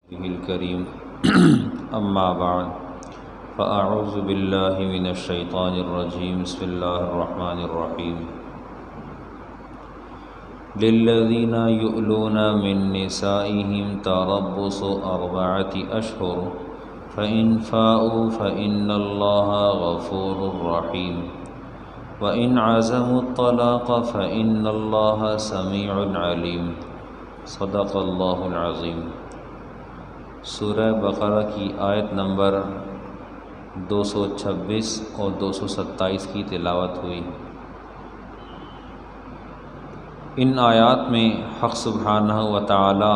الكريم أما بعد فأعوذ بالله من الشيطان الرجيم بسم الله الرحمن الرحيم للذين يؤلون من نسائهم تربص 4 أشهر فإن فاءوا فإن الله غفور رحيم وإن عزموا الطلاق فإن الله سميع عليم صدق اللہ العظیم۔ سورہ بقرہ کی آیت نمبر 226 اور 227 کی تلاوت ہوئی۔ ان آیات میں حق سبحانہ و تعالی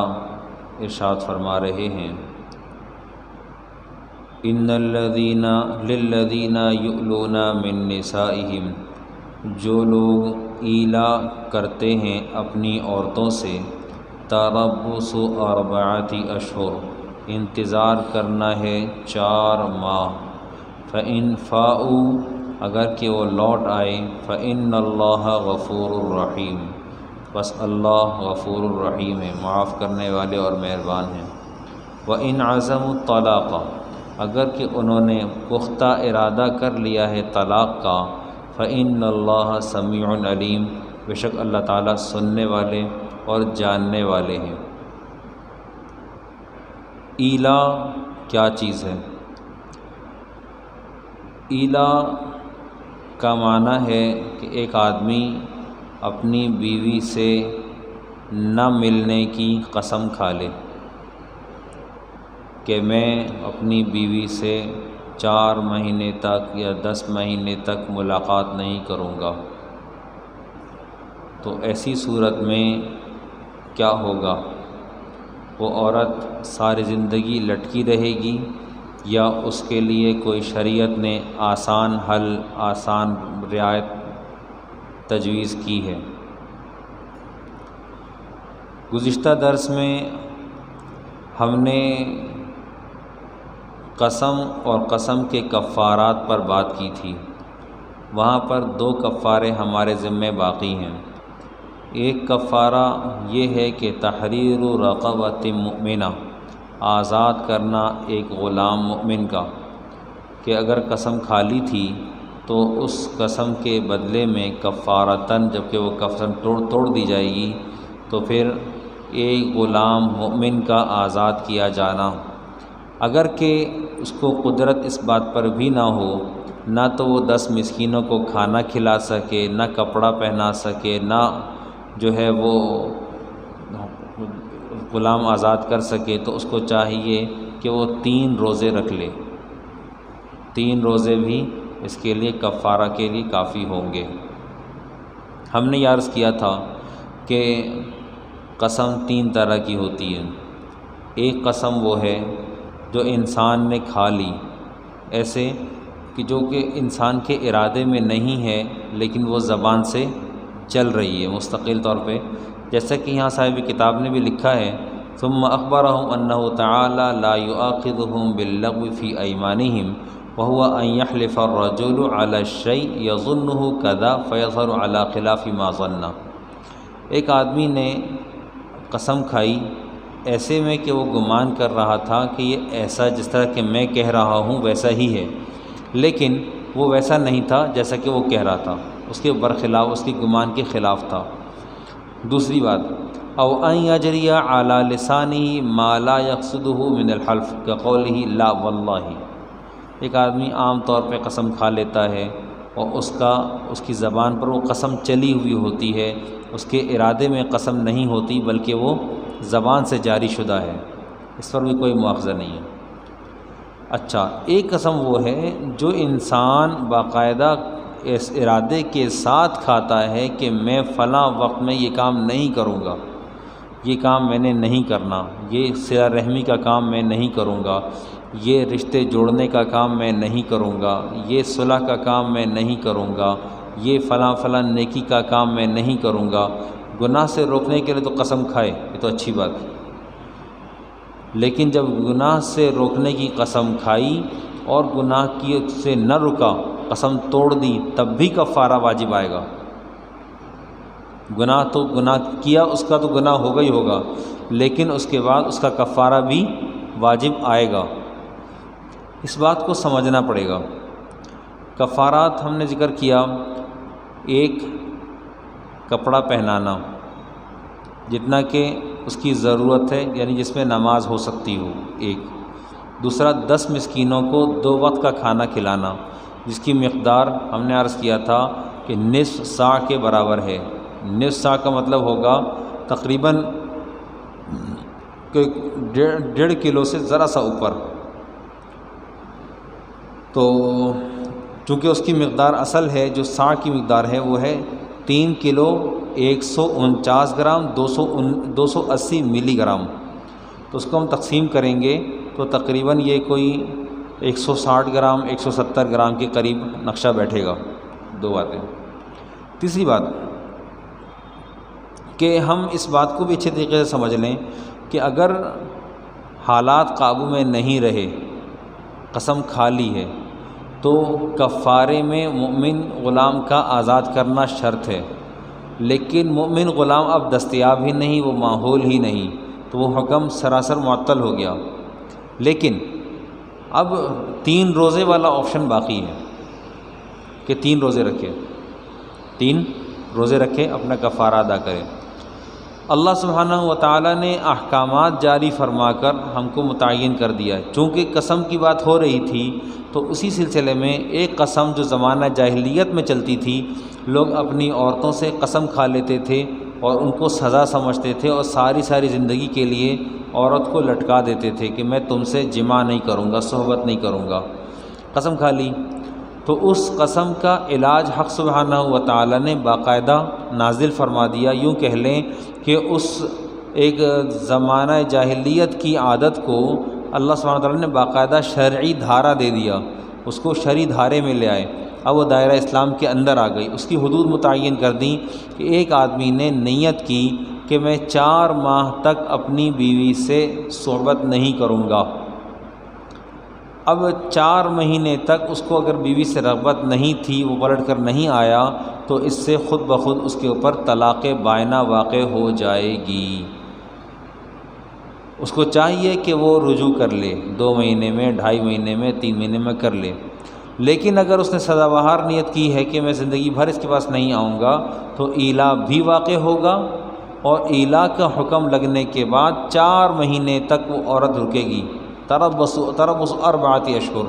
ارشاد فرما رہے ہیں، ان الذین للذین یؤلون من نسائہم، جو لوگ ایلا کرتے ہیں اپنی عورتوں سے، تربص 4 اشہر، انتظار کرنا ہے 4 ماہ، فإن فاؤوا، اگر کہ وہ لوٹ آئے، فإن اللہ غفور الرحیم، بس اللہ غفور الرحیم ہے، معاف کرنے والے اور مہربان ہیں۔ وإن عزموا الطلاق، اگر کہ انہوں نے پختہ ارادہ کر لیا ہے طلاق کا، فإن اللہ سمیع علیم، بے شک اللہ تعالیٰ سننے والے اور جاننے والے ہیں۔ ایلا کیا چیز ہے؟ ایلا کا معنی ہے کہ ایک آدمی اپنی بیوی سے نہ ملنے کی قسم کھا لے کہ میں اپنی بیوی سے 4 مہینے تک یا 10 مہینے تک ملاقات نہیں کروں گا۔ تو ایسی صورت میں کیا ہوگا؟ وہ عورت ساری زندگی لٹکی رہے گی یا اس کے لیے کوئی شریعت نے آسان حل، آسان رعایت تجویز کی ہے؟ گزشتہ درس میں ہم نے قسم اور قسم کے کفارات پر بات کی تھی۔ وہاں پر 2 کفارے ہمارے ذمہ باقی ہیں۔ ایک کفارہ یہ ہے کہ تحریر رقبۃ مؤمنہ، آزاد کرنا ایک غلام مؤمن کا، کہ اگر قسم کھا لی تھی تو اس قسم کے بدلے میں کفارتاً، جب کہ وہ قسم توڑ دی جائے گی تو پھر ایک غلام مؤمن کا آزاد کیا جانا۔ اگر کہ اس کو قدرت اس بات پر بھی نہ ہو، نہ تو وہ 10 مسکینوں کو کھانا کھلا سکے، نہ کپڑا پہنا سکے، نہ جو ہے وہ غلام آزاد کر سکے، تو اس کو چاہیے کہ وہ 3 روزے رکھ لے۔ 3 روزے بھی اس کے لیے کفارہ کے لیے کافی ہوں گے۔ ہم نے عرض کیا تھا کہ قسم 3 طرح کی ہوتی ہے۔ ایک قسم وہ ہے جو انسان نے کھا لی، ایسے کہ جو کہ انسان کے ارادے میں نہیں ہے لیکن وہ زبان سے چل رہی ہے مستقل طور پہ، جیسا کہ یہاں صاحب کتاب نے بھی لکھا ہے، ثم اخبرهم انه تعالی لا يؤاخذهم باللغو في ايمانهم وهو ان يحلف الرجل على الشيء يظنه كذا فيظهر على خلاف ما ظن۔ ایک آدمی نے قسم کھائی ایسے میں کہ وہ گمان کر رہا تھا کہ یہ ایسا جس طرح کہ میں کہہ رہا ہوں ویسا ہی ہے، لیکن وہ ویسا نہیں تھا جیسا کہ وہ کہہ رہا تھا، اس کے برخلاف، اس کی گمان کے خلاف تھا۔ دوسری بات، او ان یجری علی لسانہ ما لا یقصدہ من الحلف کقولہ لا واللہ۔ ایک آدمی عام طور پہ قسم کھا لیتا ہے اور اس کی زبان پر وہ قسم چلی ہوئی ہوتی ہے، اس کے ارادے میں قسم نہیں ہوتی بلکہ وہ زبان سے جاری شدہ ہے، اس پر بھی کوئی مواخذہ نہیں ہے۔ اچھا، ایک قسم وہ ہے جو انسان باقاعدہ اس ارادے کے ساتھ کھاتا ہے کہ میں فلاں وقت میں یہ کام نہیں کروں گا، یہ کام میں نے نہیں کرنا، یہ صلہ رحمی کا کام میں نہیں کروں گا، یہ رشتے جوڑنے کا کام میں نہیں کروں گا، یہ صلح کا کام میں نہیں کروں گا، یہ فلاں فلاں نیکی کا کام میں نہیں کروں گا۔ گناہ سے روکنے کے لیے تو قسم کھائے، یہ تو اچھی بات ہے، لیکن جب گناہ سے روکنے کی قسم کھائی اور گناہ کی سے نہ رکا، قسم توڑ دی، تب بھی کفارہ واجب آئے گا۔ گناہ کیا، اس کا تو گناہ ہوگا ہی ہوگا، لیکن اس کے بعد اس کا کفارہ بھی واجب آئے گا، اس بات کو سمجھنا پڑے گا۔ کفارات ہم نے ذکر کیا، ایک کپڑا پہنانا جتنا کہ اس کی ضرورت ہے، یعنی جس میں نماز ہو سکتی ہو، ایک۔ دوسرا 10 مسکینوں کو 2 وقت کا کھانا کھلانا، جس کی مقدار ہم نے عرض کیا تھا کہ نصف صاع کے برابر ہے۔ نصف صاع کا مطلب ہوگا تقریباً 1.5 کلو سے ذرا سا اوپر۔ تو چونکہ اس کی مقدار اصل ہے، جو صاع کی مقدار ہے وہ ہے 3 کلو 149 گرام 280 ملی گرام۔ تو اس کو ہم تقسیم کریں گے تو تقریباً یہ کوئی 160 گرام 170 گرام کے قریب نقشہ بیٹھے گا۔ 2 باتیں۔ تیسری بات کہ ہم اس بات کو بھی اچھے طریقے سے سمجھ لیں کہ اگر حالات قابو میں نہیں رہے، قسم کھا لی ہے، تو کفارے میں مومن غلام کا آزاد کرنا شرط ہے، لیکن مومن غلام اب دستیاب ہی نہیں، وہ ماحول ہی نہیں، تو وہ حکم سراسر معطل ہو گیا۔ لیکن اب 3 روزے والا آپشن باقی ہے کہ 3 روزے رکھے، 3 روزے رکھے، اپنا کفارہ ادا کرے۔ اللہ سبحانہ و تعالیٰ نے احکامات جاری فرما کر ہم کو متعین کر دیا ہے۔ چونکہ قسم کی بات ہو رہی تھی تو اسی سلسلے میں ایک قسم جو زمانہ جاہلیت میں چلتی تھی، لوگ اپنی عورتوں سے قسم کھا لیتے تھے اور ان کو سزا سمجھتے تھے، اور ساری زندگی کے لیے عورت کو لٹکا دیتے تھے کہ میں تم سے جماع نہیں کروں گا، صحبت نہیں کروں گا، قسم کھا لی۔ تو اس قسم کا علاج حق سبحانہ و تعالیٰ نے باقاعدہ نازل فرما دیا۔ یوں کہہ لیں کہ اس ایک زمانہ جاہلیت کی عادت کو اللہ سبحانہ و تعالیٰ نے باقاعدہ شرعی دھارا دے دیا، اس کو شرعی دھارے میں لے آئے، اب وہ دائرہ اسلام کے اندر آ گئی۔ اس کی حدود متعین کر دیں کہ ایک آدمی نے نیت کی کہ میں 4 ماہ تک اپنی بیوی سے صحبت نہیں کروں گا، اب 4 مہینے تک اس کو اگر بیوی سے رغبت نہیں تھی، وہ پلٹ کر نہیں آیا، تو اس سے خود بخود اس کے اوپر طلاق بائنہ واقع ہو جائے گی۔ اس کو چاہیے کہ وہ رجوع کر لے، 2 مہینے میں، 2.5 مہینے میں، 3 مہینے میں کر لے۔ لیکن اگر اس نے سدا بہار نیت کی ہے کہ میں زندگی بھر اس کے پاس نہیں آؤں گا، تو ایلا بھی واقع ہوگا، اور ایلا کا حکم لگنے کے بعد 4 مہینے تک وہ عورت رکے گی۔ تربص 4 اشہر،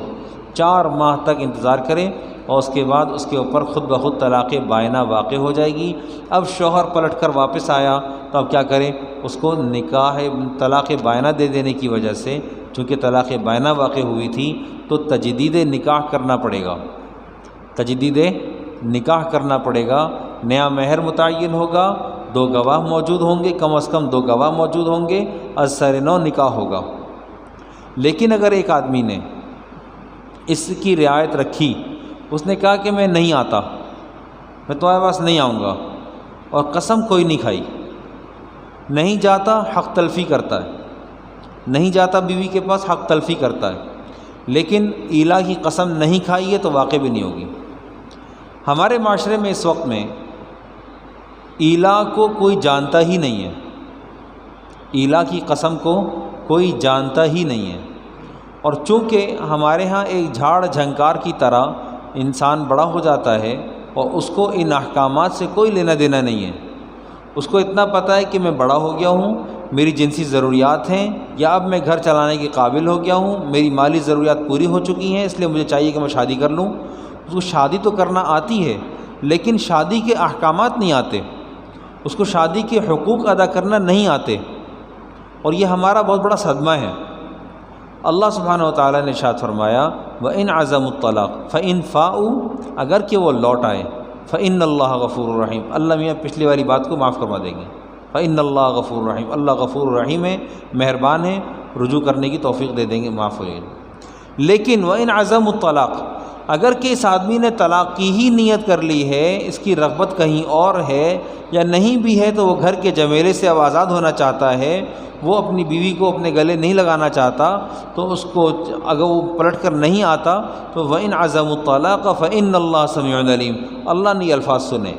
4 ماہ تک انتظار کرے، اور اس کے بعد اس کے اوپر خود بخود طلاق بائنہ واقع ہو جائے گی۔ اب شوہر پلٹ کر واپس آیا تو اب کیا کرے؟ اس کو طلاق بائنہ دے دینے کی وجہ سے، چونکہ طلاق بائنہ واقع ہوئی تھی، تو تجدید نکاح کرنا پڑے گا، تجدید نکاح کرنا پڑے گا، نیا مہر متعین ہوگا، 2 گواہ موجود ہوں گے، کم از کم 2 گواہ موجود ہوں گے، از سر نو نکاح ہوگا۔ لیکن اگر ایک آدمی نے اس کی رعایت رکھی، اس نے کہا کہ میں نہیں آتا، میں تمہارے پاس نہیں آؤں گا، اور قسم کوئی نہیں کھائی، نہیں جاتا، حق تلفی کرتا ہے، نہیں جاتا بیوی کے پاس، حق تلفی کرتا ہے، لیکن ایلا کی قسم نہیں کھائی ہے تو واقع بھی نہیں ہوگی۔ ہمارے معاشرے میں اس وقت میں ایلا کو کوئی جانتا ہی نہیں ہے، ایلا کی قسم کو کوئی جانتا ہی نہیں ہے، اور چونکہ ہمارے ہاں ایک جھاڑ جھنکار کی طرح انسان بڑا ہو جاتا ہے، اور اس کو ان احکامات سے کوئی لینا دینا نہیں ہے۔ اس کو اتنا پتہ ہے کہ میں بڑا ہو گیا ہوں، میری جنسی ضروریات ہیں، یا اب میں گھر چلانے کے قابل ہو گیا ہوں، میری مالی ضروریات پوری ہو چکی ہیں، اس لیے مجھے چاہیے کہ میں شادی کر لوں۔ اس کو شادی تو کرنا آتی ہے، لیکن شادی کے احکامات نہیں آتے، اس کو شادی کے حقوق ادا کرنا نہیں آتے، اور یہ ہمارا بہت بڑا صدمہ ہے۔ اللہ سبحانہ و تعالیٰ نے ارشاد فرمایا وَإِنْ عَزَمُوا الطَّلَاقَ فَإِنْ فَاءُوا، اگر کہ وہ لوٹ آئے، فَإِنَّ اللَّهَ غَفُورٌ رَحِيمٌ، اللہ میاں پچھلی والی بات کو معاف کروا دیں گے، فَإِنَّ اللَّهَ غَفُورٌ رَحِيمٌ، اللہ غفور رحیم ہے، مہربان ہے، رجوع کرنے کی توفیق دے دیں گے، معاف ہو جائے گا۔ لیکن وَإِنْ عَزَمُوا الطَّلَاقَ، اگر کہ اس آدمی نے طلاق کی ہی نیت کر لی ہے، اس کی رغبت کہیں اور ہے، یا نہیں بھی ہے تو وہ گھر کے جمیلے سے اب آزاد ہونا چاہتا ہے، وہ اپنی بیوی کو اپنے گلے نہیں لگانا چاہتا، تو اس کو اگر وہ پلٹ کر نہیں آتا تو وَإِنْ عَزَمُوا الطَّلَاقَ فَإِنَّ اللَّهَ سَمِيعٌ عَلِيمٌ، اللہ نے یہ الفاظ سنے،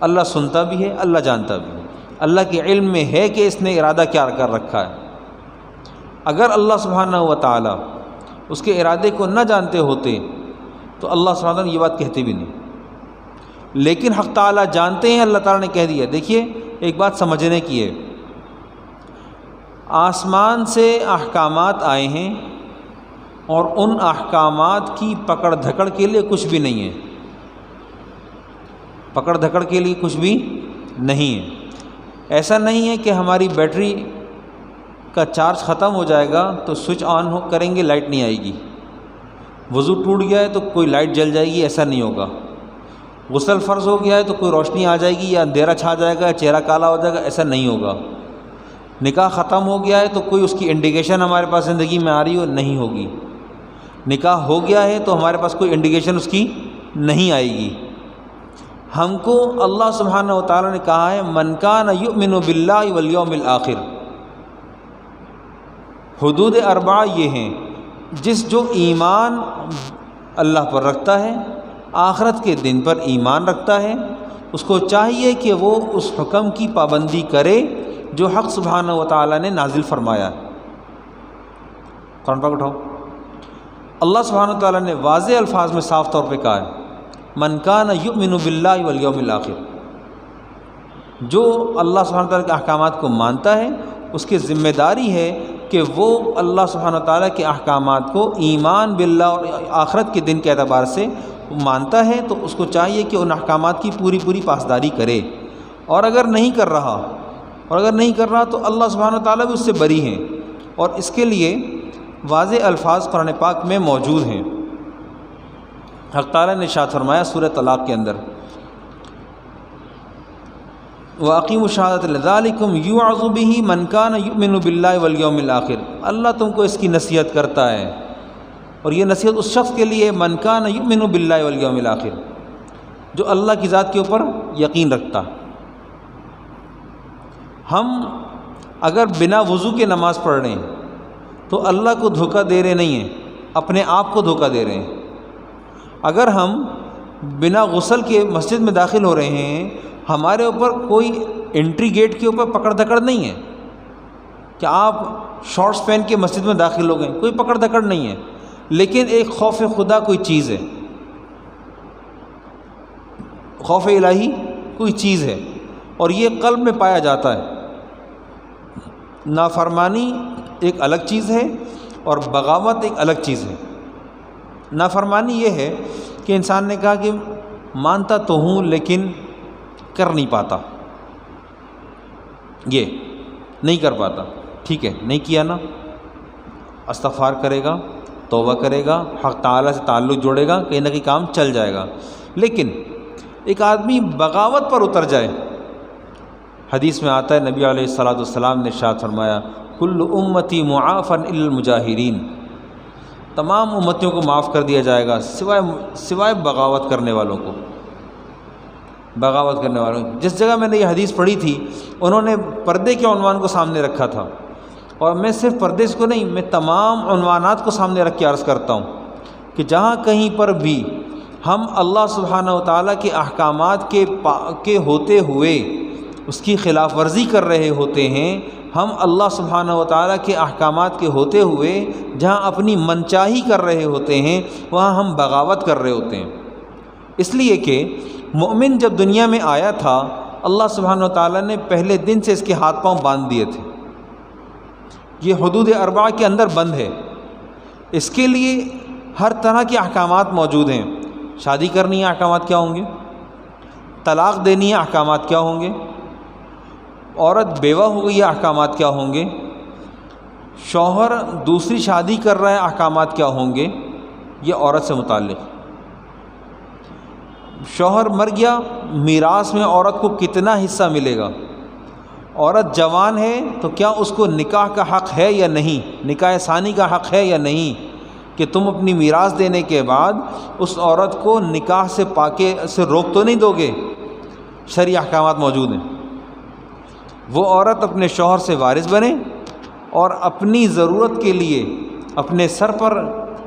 اللہ سنتا بھی ہے، اللہ جانتا بھی ہے، اللہ کے علم میں ہے کہ اس نے ارادہ کیا کر رکھا ہے۔ اگر اللہ سبحانہ و تعالیٰ اس کے ارادے کو نہ جانتے ہوتے تو اللہ سبحانہ و تعالیٰ یہ بات کہتے بھی نہیں، لیکن حق تعالیٰ جانتے ہیں، اللہ تعالیٰ نے کہہ دیا۔ دیکھیے ایک بات سمجھنے کی ہے، آسمان سے احکامات آئے ہیں اور ان احکامات کی پکڑ دھکڑ کے لیے کچھ بھی نہیں ہے، پکڑ دھکڑ کے لیے کچھ بھی نہیں ہے۔ ایسا نہیں ہے کہ ہماری بیٹری کا چارج ختم ہو جائے گا تو سوئچ آن کریں گے لائٹ نہیں آئے گی، وضو ٹوٹ گیا ہے تو کوئی لائٹ جل جائے گی، ایسا نہیں ہوگا۔ غسل فرض ہو گیا ہے تو کوئی روشنی آ جائے گی یا اندھیرا چھا جائے گا یا چہرہ کالا ہو جائے گا، ایسا نہیں ہوگا۔ نکاح ختم ہو گیا ہے تو کوئی اس کی انڈیکیشن ہمارے پاس زندگی میں آ رہی ہو نہیں ہوگی۔ نکاح ہو گیا ہے تو ہمارے پاس کوئی انڈیکیشن اس کی نہیں آئے گی۔ ہم کو اللہ سبحانہ و تعالیٰ نے کہا ہے من کان یؤمن باللہ والیوم الآخر، حدود اربعہ یہ ہیں، جو ایمان اللہ پر رکھتا ہے، آخرت کے دن پر ایمان رکھتا ہے، اس کو چاہیے کہ وہ اس حکم کی پابندی کرے جو حق سبحانہ و تعالیٰ نے نازل فرمایا ہے۔ قرآن پاک اٹھاؤ۔ اللہ سبحانہ و تعالیٰ نے واضح الفاظ میں صاف طور پہ کہا ہے من کان یؤمن باللہ والیوم الآخر، جو اللہ سبحانہ و تعالیٰ کے احکامات کو مانتا ہے اس کی ذمہ داری ہے کہ وہ اللہ سبحانہ و تعالیٰ کے احکامات کو ایمان باللہ اور آخرت کے دن کے اعتبار سے مانتا ہے، تو اس کو چاہیے کہ ان احکامات کی پوری پاسداری کرے، اور اگر نہیں کر رہا تو اللہ سبحانہ و تعالیٰ بھی اس سے بری ہیں، اور اس کے لیے واضح الفاظ قرآن پاک میں موجود ہیں۔ حق تعالیٰ نے ارشاد فرمایا سورہ طلاق کے اندر وَأَقِیمُوا الشَّهَادَةَ لِذَٰلِکُمْ یُوعَظُ بِهِ مَنْ کَانَ یُؤْمِنُ بِاللَّهِ وَالْیَوْمِ الْآخِرِ، اللہ تم کو اس کی نصیحت کرتا ہے، اور یہ نصیحت اس شخص کے لیے من کان یؤمن باللہ والیوم الآخر، جو اللہ کی ذات کے اوپر یقین رکھتا۔ ہم اگر بنا وضو کے نماز پڑھ رہے ہیں تو اللہ کو دھوکہ دے رہے نہیں ہیں، اپنے آپ کو دھوکہ دے رہے ہیں۔ اگر ہم بنا غسل کے مسجد میں داخل ہو رہے ہیں، ہمارے اوپر کوئی انٹری گیٹ کے اوپر پکڑ دھکڑ نہیں ہے کہ آپ شارٹس پہن کے مسجد میں داخل ہو گئے، کوئی پکڑ دھکڑ نہیں ہے، لیکن ایک خوف خدا کوئی چیز ہے، خوف الہی کوئی چیز ہے، اور یہ قلب میں پایا جاتا ہے۔ نافرمانی ایک الگ چیز ہے اور بغاوت ایک الگ چیز ہے۔ نافرمانی یہ ہے کہ انسان نے کہا کہ مانتا تو ہوں لیکن کر نہیں پاتا، یہ نہیں کر پاتا، ٹھیک ہے نہیں کیا نا، استغفار کرے گا، توبہ کرے گا، حق تعالیٰ سے تعلق جوڑے گا، کہیں نہ کہیں کام چل جائے گا۔ لیکن ایک آدمی بغاوت پر اتر جائے، حدیث میں آتا ہے نبی علیہ الصلوۃ والسلام نے ارشاد فرمایا کل امتی معافا الا المجاہرین، تمام امتیوں کو معاف کر دیا جائے گا سوائے بغاوت کرنے والوں کو، بغاوت کرنے والوں کو۔ جس جگہ میں نے یہ حدیث پڑھی تھی انہوں نے پردے کے عنوان کو سامنے رکھا تھا، اور میں صرف پردے کو نہیں، میں تمام عنوانات کو سامنے رکھ کے عرض کرتا ہوں کہ جہاں کہیں پر بھی ہم اللہ سبحانہ و تعالیٰ کے احکامات کے ہوتے ہوئے اس کی خلاف ورزی کر رہے ہوتے ہیں، ہم اللہ سبحانہ و تعالیٰ کے احکامات کے ہوتے ہوئے جہاں اپنی منچاہی کر رہے ہوتے ہیں وہاں ہم بغاوت کر رہے ہوتے ہیں۔ اس لیے کہ مومن جب دنیا میں آیا تھا اللہ سبحانہ و تعالیٰ نے پہلے دن سے اس کے ہاتھ پاؤں باندھ دیے تھے، یہ حدود اربعہ کے اندر بند ہے، اس کے لیے ہر طرح کے احکامات موجود ہیں۔ شادی کرنی ہے احکامات کیا ہوں گے، طلاق دینی ہے احکامات کیا ہوں گے، عورت بیوہ ہو گئی ہے احکامات کیا ہوں گے، شوہر دوسری شادی کر رہا ہے احکامات کیا ہوں گے، یہ عورت سے متعلق۔ شوہر مر گیا، میراث میں عورت کو کتنا حصہ ملے گا، عورت جوان ہے تو کیا اس کو نکاح کا حق ہے یا نہیں، نکاح ثانی کا حق ہے یا نہیں، کہ تم اپنی میراث دینے کے بعد اس عورت کو نکاح سے روک تو نہیں دو گے، شرعی احکامات موجود ہیں۔ وہ عورت اپنے شوہر سے وارث بنے اور اپنی ضرورت کے لیے اپنے سر پر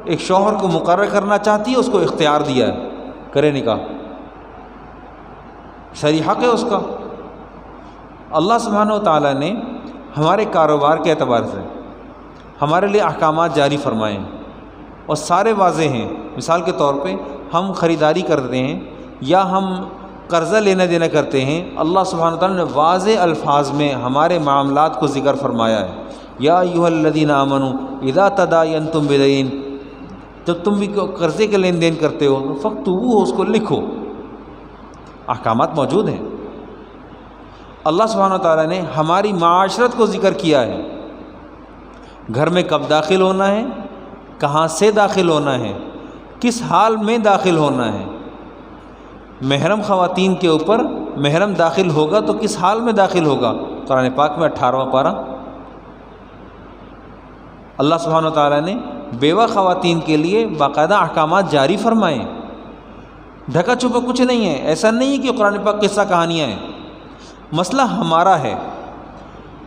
ایک شوہر کو مقرر کرنا چاہتی ہے، اس کو اختیار دیا ہے، کرے نکاح، شرعی حق ہے اس کا۔ اللہ سبحانہ و تعالیٰ نے ہمارے کاروبار کے اعتبار سے، ہمارے لیے احکامات جاری فرمائیں اور سارے واضح ہیں۔ مثال کے طور پہ ہم خریداری کرتے ہیں یا ہم قرضہ لینا دینا کرتے ہیں، اللہ سبحانہ وتعالیٰ نے واضح الفاظ میں ہمارے معاملات کو ذکر فرمایا ہے۔ یا ایھا الذین آمنوا اذا تداینتم بدین، جب تم بھی قرضے کے لین دین کرتے ہو تو فاکتبوہ، اس کو لکھو۔ احکامات موجود ہیں۔ اللہ سبحانہ وتعالیٰ نے ہماری معاشرت کو ذکر کیا ہے، گھر میں کب داخل ہونا ہے، کہاں سے داخل ہونا ہے، کس حال میں داخل ہونا ہے۔ محرم خواتین کے اوپر محرم داخل ہوگا تو کس حال میں داخل ہوگا، قرآن پاک میں 18واں پارہ۔ اللہ سبحانہ وتعالیٰ نے بیوہ خواتین کے لیے باقاعدہ احکامات جاری فرمائے، ڈھکا چھپا کچھ نہیں ہے۔ ایسا نہیں ہے کہ قرآن پاک قصہ کہانیاں ہیں، مسئلہ ہمارا ہے۔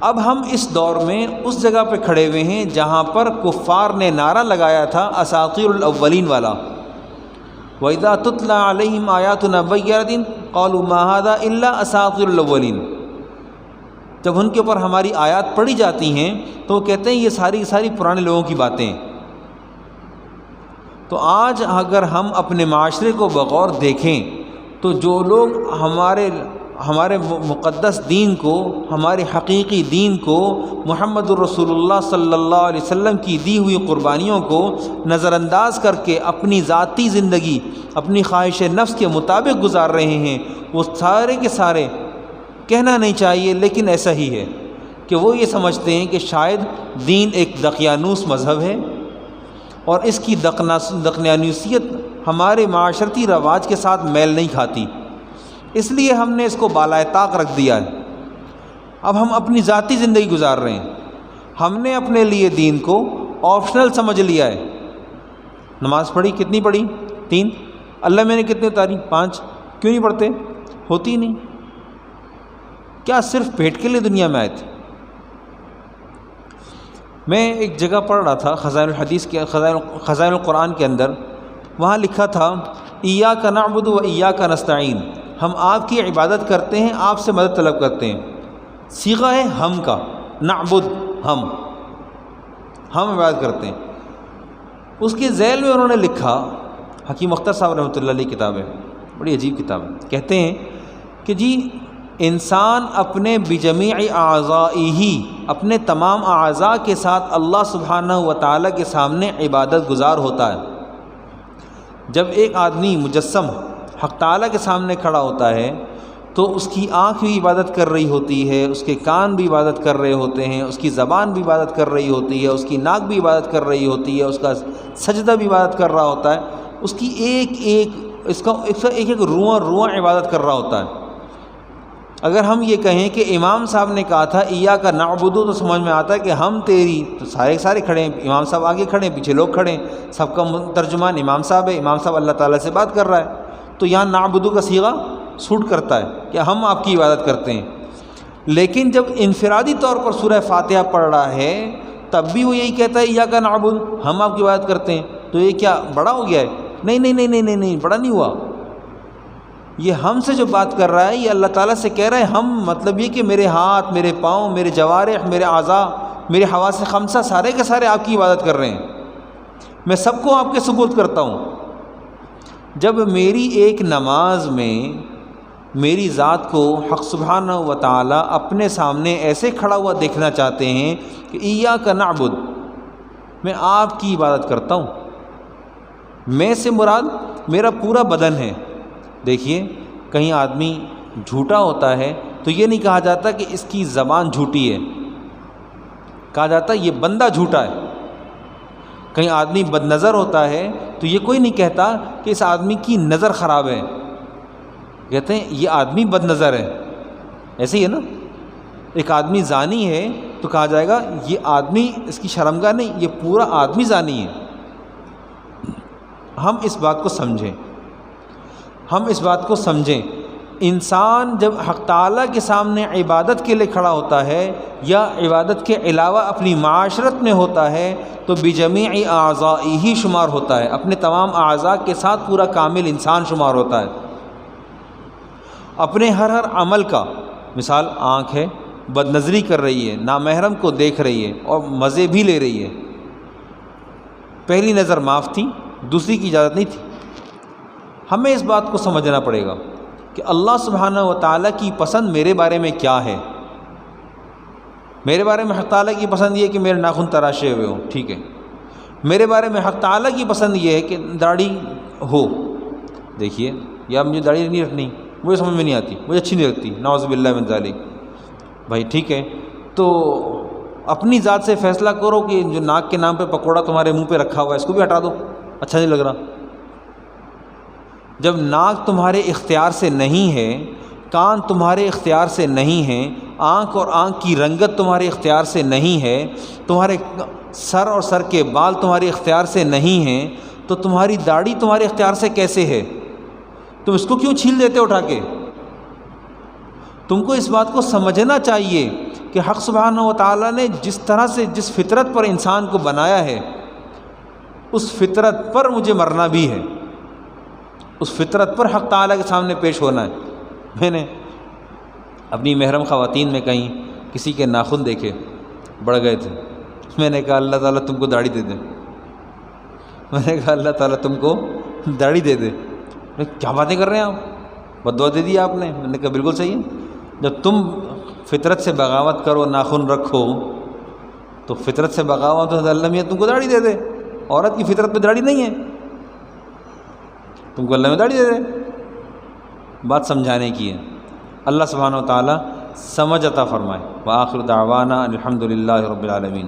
اب ہم اس دور میں اس جگہ پہ کھڑے ہوئے ہیں جہاں پر کفار نے نعرہ لگایا تھا اساطیر الاولین والا، وَإِذَا تُتْلَى عَلَيْهِمْ آيَاتُنَا بَيِّنَاتٍ قَالُوا مَا هَذَا إِلَّا أَسَاطِيرُ الْأَوَّلِينَ۔ جب ان کے اوپر ہماری آیات پڑھی جاتی ہیں تو وہ کہتے ہیں یہ ساری پرانے لوگوں کی باتیں۔ تو آج اگر ہم اپنے معاشرے کو بغور دیکھیں تو جو لوگ ہمارے مقدس دین کو، ہمارے حقیقی دین کو، محمد الرسول اللہ صلی اللہ علیہ وسلم کی دی ہوئی قربانیوں کو نظر انداز کر کے اپنی ذاتی زندگی اپنی خواہش نفس کے مطابق گزار رہے ہیں، وہ سارے کے سارے، کہنا نہیں چاہیے لیکن ایسا ہی ہے کہ وہ یہ سمجھتے ہیں کہ شاید دین ایک دقیانوس مذہب ہے اور اس کی دقیانوسیت ہمارے معاشرتی رواج کے ساتھ میل نہیں کھاتی، اس لیے ہم نے اس کو بالائے طاق رکھ دیا ہے۔ اب ہم اپنی ذاتی زندگی گزار رہے ہیں، ہم نے اپنے لیے دین کو آپشنل سمجھ لیا ہے۔ نماز پڑھی، کتنی پڑھی؟ 3۔ اللہ میں نے کتنے اتاری؟ 5۔ کیوں نہیں پڑھتے؟ ہوتی نہیں۔ کیا صرف پیٹ کے لیے دنیا میں آئے تھے؟ میں ایک جگہ پڑھ رہا تھا خزائن الحدیث کے خزائن القرآن کے اندر، وہاں لکھا تھا ایاک نعبد و ایاک نستعین، ہم آپ کی عبادت کرتے ہیں، آپ سے مدد طلب کرتے ہیں۔ صیغہ ہے ہم کا، نعبد، ہم عبادت کرتے ہیں۔ اس کے ذیل میں انہوں نے لکھا، حکیم اختر صاحب رحمۃ اللہ علیہ کتاب ہے، بڑی عجیب کتاب ہے، کہتے ہیں کہ جی انسان اپنے بجمیع اعضائہ، اپنے تمام اعضاء کے ساتھ اللہ سبحانہ و تعالیٰ کے سامنے عبادت گزار ہوتا ہے۔ جب ایک آدمی مجسم حق تعالیٰ کے سامنے کھڑا ہوتا ہے تو اس کی آنکھ بھی عبادت کر رہی ہوتی ہے، اس کے کان بھی عبادت کر رہے ہوتے ہیں، اس کی زبان بھی عبادت کر رہی ہوتی ہے، اس کی ناک بھی عبادت کر رہی ہوتی ہے، اس کا سجدہ بھی عبادت کر رہا ہوتا ہے، اس کی ایک ایک رواں عبادت کر رہا ہوتا ہے۔ اگر ہم یہ کہیں کہ امام صاحب نے کہا تھا ایاک نعبد، تو سمجھ میں آتا ہے کہ ہم تیری، تو سارے کھڑے ہیں، امام صاحب آگے کھڑے ہیں، پیچھے لوگ کھڑے ہیں، سب کا ترجمان امام صاحب ہے، امام صاحب اللہ تعالیٰ سے بات کر رہا ہے، تو یہاں نعبد کا صیغہ سوٹ کرتا ہے کہ ہم آپ کی عبادت کرتے ہیں۔ لیکن جب انفرادی طور پر سورہ فاتحہ پڑھ رہا ہے تب بھی وہ یہی کہتا ہے ایاک نعبد، ہم آپ کی عبادت کرتے ہیں، تو یہ کیا بڑا ہو گیا ہے؟ نہیں، بڑا نہیں ہوا۔ یہ ہم سے جو بات کر رہا ہے یہ اللہ تعالیٰ سے کہہ رہا ہے ہم، مطلب یہ کہ میرے ہاتھ، میرے پاؤں، میرے جوارح، میرے اعضاء، میرے حواس خمسہ سارے کے سارے آپ کی عبادت کر رہے ہیں، میں سب کو آپ کے سپرد کرتا ہوں۔ جب میری ایک نماز میں میری ذات کو حق سبحانہ و تعالیٰ اپنے سامنے ایسے کھڑا ہوا دیکھنا چاہتے ہیں کہ ایاک نعبد، میں آپ کی عبادت کرتا ہوں، میں سے مراد میرا پورا بدن ہے۔ دیکھیے کہیں آدمی جھوٹا ہوتا ہے تو یہ نہیں کہا جاتا کہ اس کی زبان جھوٹی ہے، کہا جاتا ہے یہ بندہ جھوٹا ہے۔ کہیں آدمی بد نظر ہوتا ہے تو یہ کوئی نہیں کہتا کہ اس آدمی کی نظر خراب ہے، کہتے ہیں یہ آدمی بد نظر ہے۔ ایسے ہی ہے نا، ایک آدمی زانی ہے تو کہا جائے گا یہ آدمی، اس کی شرمگاہ نہیں، یہ پورا آدمی زانی ہے۔ ہم اس بات کو سمجھیں، انسان جب حق تعالیٰ کے سامنے عبادت کے لیے کھڑا ہوتا ہے یا عبادت کے علاوہ اپنی معاشرت میں ہوتا ہے تو بجمیع اعضائہ شمار ہوتا ہے، اپنے تمام اعضاء کے ساتھ پورا کامل انسان شمار ہوتا ہے۔ اپنے ہر عمل کا، مثال آنکھ ہے، بد نظری کر رہی ہے، نامحرم کو دیکھ رہی ہے اور مزے بھی لے رہی ہے، پہلی نظر معاف تھی، دوسری کی اجازت نہیں تھی۔ ہمیں اس بات کو سمجھنا پڑے گا کہ اللہ سبحانہ و تعالیٰ کی پسند میرے بارے میں کیا ہے۔ میرے بارے میں حق تعالیٰ کی پسند یہ ہے کہ میرے ناخن تراشے ہوئے ہوں، ٹھیک ہے۔ میرے بارے میں حق تعالیٰ کی پسند یہ ہے کہ داڑھی ہو، دیکھیے، یا مجھے داڑھی نہیں رکھنی، مجھے سمجھ میں نہیں آتی، مجھے اچھی نہیں لگتی، نعوذ باللہ من ذالک، بھائی ٹھیک ہے، تو اپنی ذات سے فیصلہ کرو کہ جو ناک کے نام پہ پکوڑا تمہارے منہ پہ رکھا ہوا ہے اس کو بھی ہٹا دو، اچھا نہیں لگ رہا۔ جب ناک تمہارے اختیار سے نہیں ہے، کان تمہارے اختیار سے نہیں ہیں، آنکھ اور آنکھ کی رنگت تمہارے اختیار سے نہیں ہے، تمہارے سر اور سر کے بال تمہارے اختیار سے نہیں ہیں، تو تمہاری داڑھی تمہارے اختیار سے کیسے ہے؟ تم اس کو کیوں چھیل دیتے اٹھا کے؟ تم کو اس بات کو سمجھنا چاہیے کہ حق سبحانہ و تعالیٰ نے جس طرح سے جس فطرت پر انسان کو بنایا ہے، اس فطرت پر مجھے مرنا بھی ہے، اس فطرت پر حق تعالیٰ کے سامنے پیش ہونا ہے۔ میں نے اپنی محرم خواتین میں کہیں کسی کے ناخن دیکھے بڑھ گئے تھے، میں نے کہا اللہ تعالیٰ تم کو داڑھی دے دے، میں نے کہا اللہ تعالیٰ تم کو داڑھی دے دے۔ کیا باتیں کر رہے ہیں آپ، بد دعا دے دی آپ نے؟ میں نے کہا بالکل صحیح ہے، جب تم فطرت سے بغاوت کرو، ناخن رکھو، تو فطرت سے بغاوت ہو تو اللہ میاں تم کو داڑھی دے دے۔ عورت کی فطرت پہ داڑھی نہیں ہے، تم کو اللہ میں داڑھی دے دے۔ بات سمجھانے کی ہے۔ اللہ سبحانہ و تعالیٰ سمجھ عطا فرمائے۔ وآخر دعوانا الحمد للہ رب العالمین۔